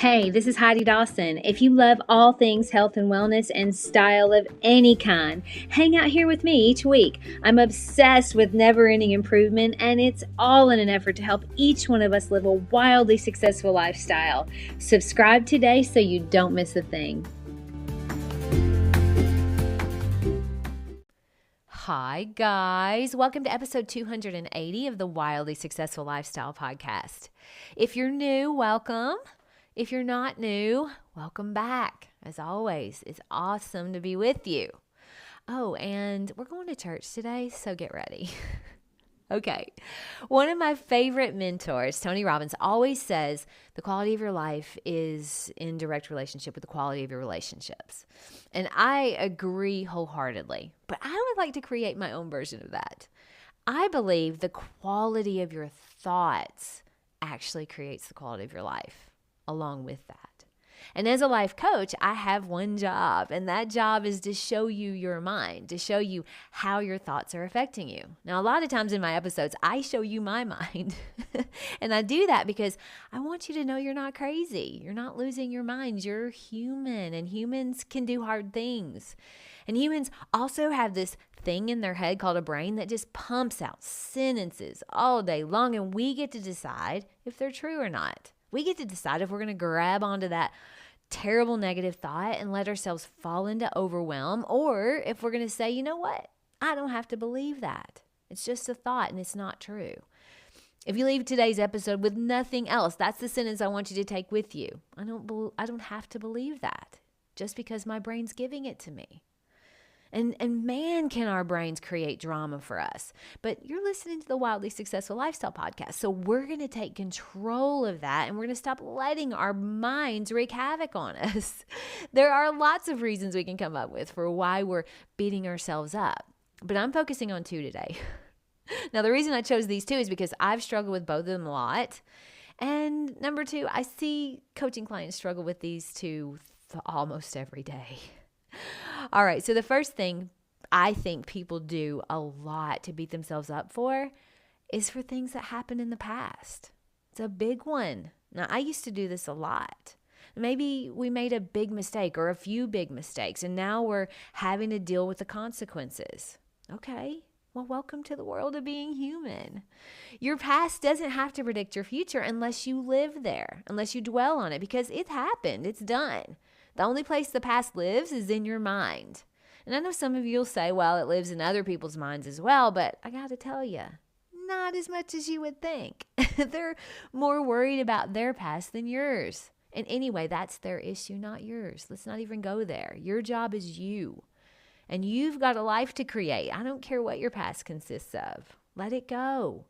Hey, this is Heidi Dawson. If you love all things health and wellness and style of any kind, hang out here with me each week. I'm obsessed with never-ending improvement, and it's all in an effort to help each one of us live a wildly successful lifestyle. Subscribe today so you don't miss a thing. Hi, guys. Welcome to episode 280 of the Wildly Successful Lifestyle Podcast. If you're new, welcome. If you're not new, welcome back. As always, it's awesome to be with you. Oh, and we're going to church today, so get ready. Okay. One of my favorite mentors, Tony Robbins, always says the quality of your life is in direct relationship with the quality of your relationships. And I agree wholeheartedly, but I would like to create my own version of that. I believe the quality of your thoughts actually creates the quality of your life along with that. And as a life coach, I have one job, and that job is to show you your mind, to show you how your thoughts are affecting you. Now, a lot of times in my episodes, I show you my mind, and I do that because I want you to know you're not crazy. You're not losing your mind. You're human, and humans can do hard things. And humans also have this thing in their head called a brain that just pumps out sentences all day long, and we get to decide if they're true or not. We get to decide if we're going to grab onto that terrible negative thought and let ourselves fall into overwhelm, or if we're going to say, you know what? I don't have to believe that. It's just a thought and it's not true. If you leave today's episode with nothing else, that's the sentence I want you to take with you. I don't have to believe that just because my brain's giving it to me. And man, can our brains create drama for us. But you're listening to the Wildly Successful Lifestyle Podcast. So we're going to take control of that, and we're going to stop letting our minds wreak havoc on us. There are lots of reasons we can come up with for why we're beating ourselves up. But I'm focusing on two today. Now, the reason I chose these two is because I've struggled with both of them a lot. And number two, I see coaching clients struggle with these two almost every day. All right, so the first thing I think people do a lot to beat themselves up for is for things that happened in the past. It's a big one. Now, I used to do this a lot. Maybe we made a big mistake or a few big mistakes, and now we're having to deal with the consequences. Okay, well, welcome to the world of being human. Your past doesn't have to predict your future unless you live there, unless you dwell on it, because it happened, it's done. The only place the past lives is in your mind. And I know some of you will say, well, it lives in other people's minds as well, but I got to tell you, not as much as you would think. They're more worried about their past than yours. And anyway, that's their issue, not yours. Let's not even go there. Your job is you. And you've got a life to create. I don't care what your past consists of. Let it go.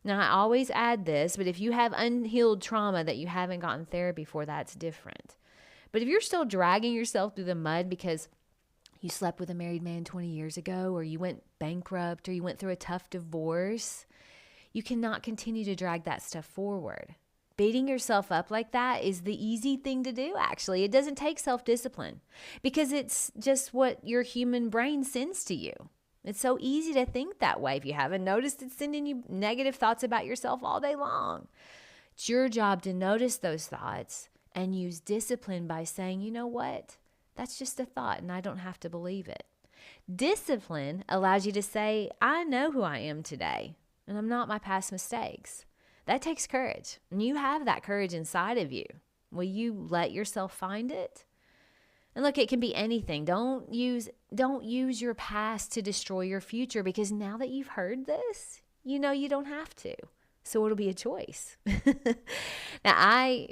Now, I always add this, but if you have unhealed trauma that you haven't gotten therapy for, that's different. But if you're still dragging yourself through the mud because you slept with a married man 20 years ago, or you went bankrupt, or you went through a tough divorce, you cannot continue to drag that stuff forward. Beating yourself up like that is the easy thing to do, actually. It doesn't take self-discipline because it's just what your human brain sends to you. It's so easy to think that way. If you haven't noticed, it's sending you negative thoughts about yourself all day long. It's your job to notice those thoughts and use discipline by saying, you know what? That's just a thought and I don't have to believe it. Discipline allows you to say, I know who I am today and I'm not my past mistakes. That takes courage, and you have that courage inside of you. Will you let yourself find it? And look, it can be anything. Don't use your past to destroy your future, because now that you've heard this, you know you don't have to. So it'll be a choice. Now,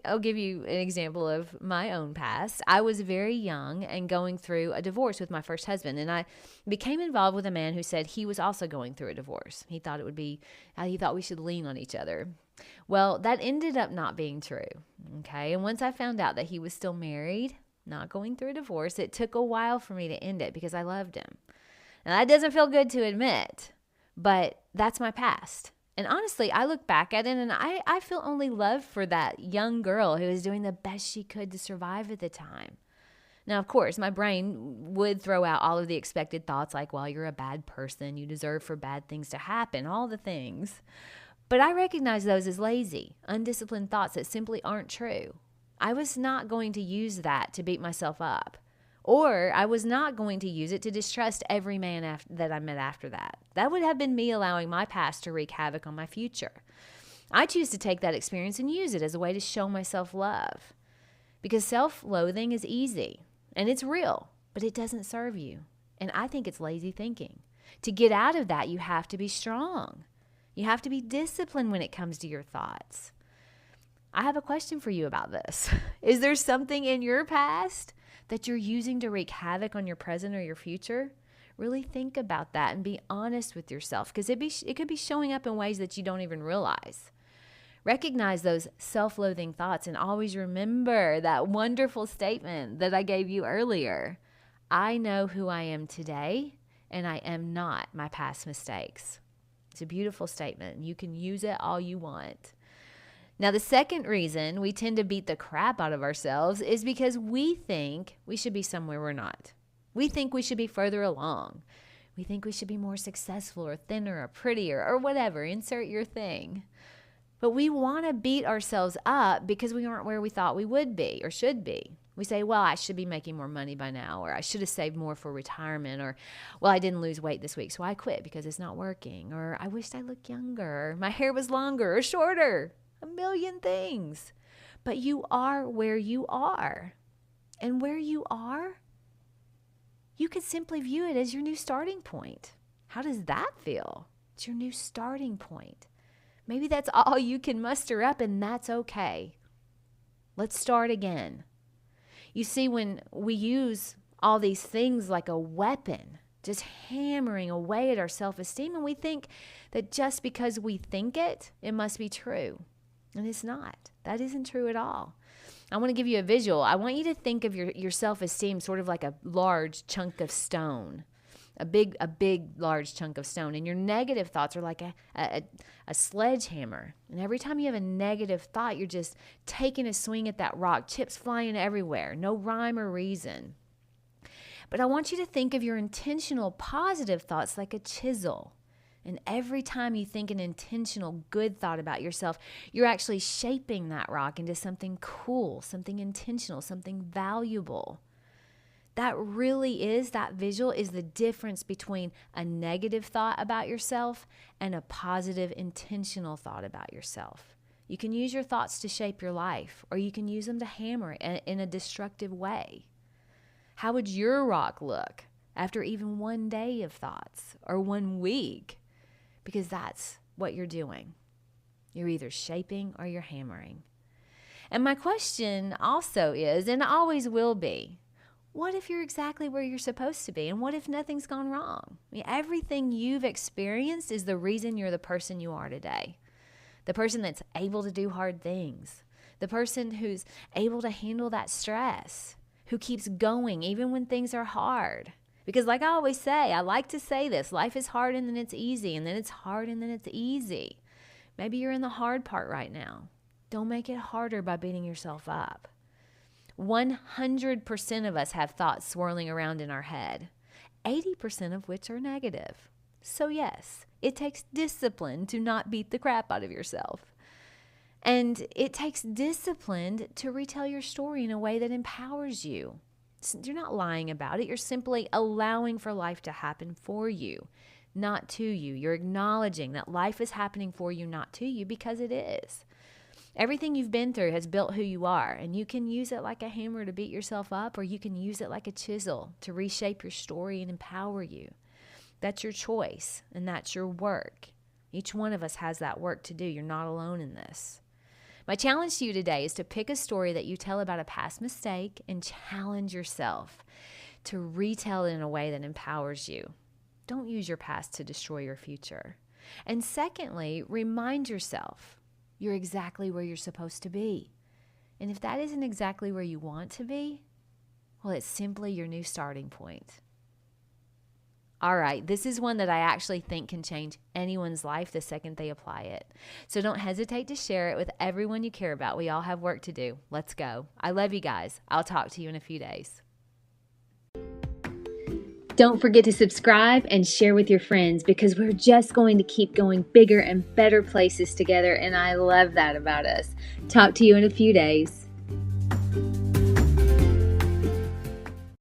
I'll give you an example of my own past. I was very young and going through a divorce with my first husband, and I became involved with a man who said he was also going through a divorce. He thought we should lean on each other. Well, that ended up not being true. Okay. And once I found out that he was still married, not going through a divorce, it took a while for me to end it because I loved him. Now, that doesn't feel good to admit, but that's my past. And honestly, I look back at it and I feel only love for that young girl who was doing the best she could to survive at the time. Now, of course, my brain would throw out all of the expected thoughts like, well, you're a bad person, you deserve for bad things to happen, all the things. But I recognize those as lazy, undisciplined thoughts that simply aren't true. I was not going to use that to beat myself up. Or I was not going to use it to distrust every man that I met after that. That would have been me allowing my past to wreak havoc on my future. I choose to take that experience and use it as a way to show myself love. Because self-loathing is easy and it's real, but it doesn't serve you. And I think it's lazy thinking. To get out of that, you have to be strong. You have to be disciplined when it comes to your thoughts. I have a question for you about this. Is there something in your past that you're using to wreak havoc on your present or your future? Really think about that and be honest with yourself, because it could be showing up in ways that you don't even realize. Recognize those self-loathing thoughts and always remember that wonderful statement that I gave you earlier. I know who I am today, and I am not my past mistakes. It's a beautiful statement. You can use it all you want. Now, the second reason we tend to beat the crap out of ourselves is because we think we should be somewhere we're not. We think we should be further along. We think we should be more successful or thinner or prettier or whatever. Insert your thing. But we want to beat ourselves up because we aren't where we thought we would be or should be. We say, well, I should be making more money by now, or I should have saved more for retirement, or, well, I didn't lose weight this week, so I quit because it's not working, or I wished I looked younger, or my hair was longer or shorter. A million things. But you are where you are. And where you are, you could simply view it as your new starting point. How does that feel? It's your new starting point. Maybe that's all you can muster up, and that's okay. Let's start again. You see, when we use all these things like a weapon, just hammering away at our self-esteem, and we think that just because we think it, it must be true. And it's not. That isn't true at all. I want to give you a visual. I want you to think of your self-esteem sort of like a large chunk of stone, a big, large chunk of stone. And your negative thoughts are like a sledgehammer. And every time you have a negative thought, you're just taking a swing at that rock, chips flying everywhere, no rhyme or reason. But I want you to think of your intentional positive thoughts like a chisel. And every time you think an intentional good thought about yourself, you're actually shaping that rock into something cool, something intentional, something valuable. That visual is the difference between a negative thought about yourself and a positive, intentional thought about yourself. You can use your thoughts to shape your life, or you can use them to hammer it in a destructive way. How would your rock look after even one day of thoughts or 1 week? Because that's what you're doing. You're either shaping or you're hammering. And my question also is, and always will be, what if you're exactly where you're supposed to be? And what if nothing's gone wrong? I mean, everything you've experienced is the reason you're the person you are today. The person that's able to do hard things. The person who's able to handle that stress. Who keeps going even when things are hard. Because like I always say, I like to say this, life is hard and then it's easy, and then it's hard and then it's easy. Maybe you're in the hard part right now. Don't make it harder by beating yourself up. 100% of us have thoughts swirling around in our head, 80% of which are negative. So yes, it takes discipline to not beat the crap out of yourself. And it takes discipline to retell your story in a way that empowers you. You're not lying about it. You're simply allowing for life to happen for you, not to you. You're acknowledging that life is happening for you, not to you, because it is. Everything you've been through has built who you are, and you can use it like a hammer to beat yourself up, or you can use it like a chisel to reshape your story and empower you. That's your choice, and that's your work. Each one of us has that work to do. You're not alone in this. My challenge to you today is to pick a story that you tell about a past mistake and challenge yourself to retell it in a way that empowers you. Don't use your past to destroy your future. And secondly, remind yourself you're exactly where you're supposed to be. And if that isn't exactly where you want to be, well, it's simply your new starting point. All right, this is one that I actually think can change anyone's life the second they apply it. So don't hesitate to share it with everyone you care about. We all have work to do. Let's go. I love you guys. I'll talk to you in a few days. Don't forget to subscribe and share with your friends, because we're just going to keep going bigger and better places together, and I love that about us. Talk to you in a few days.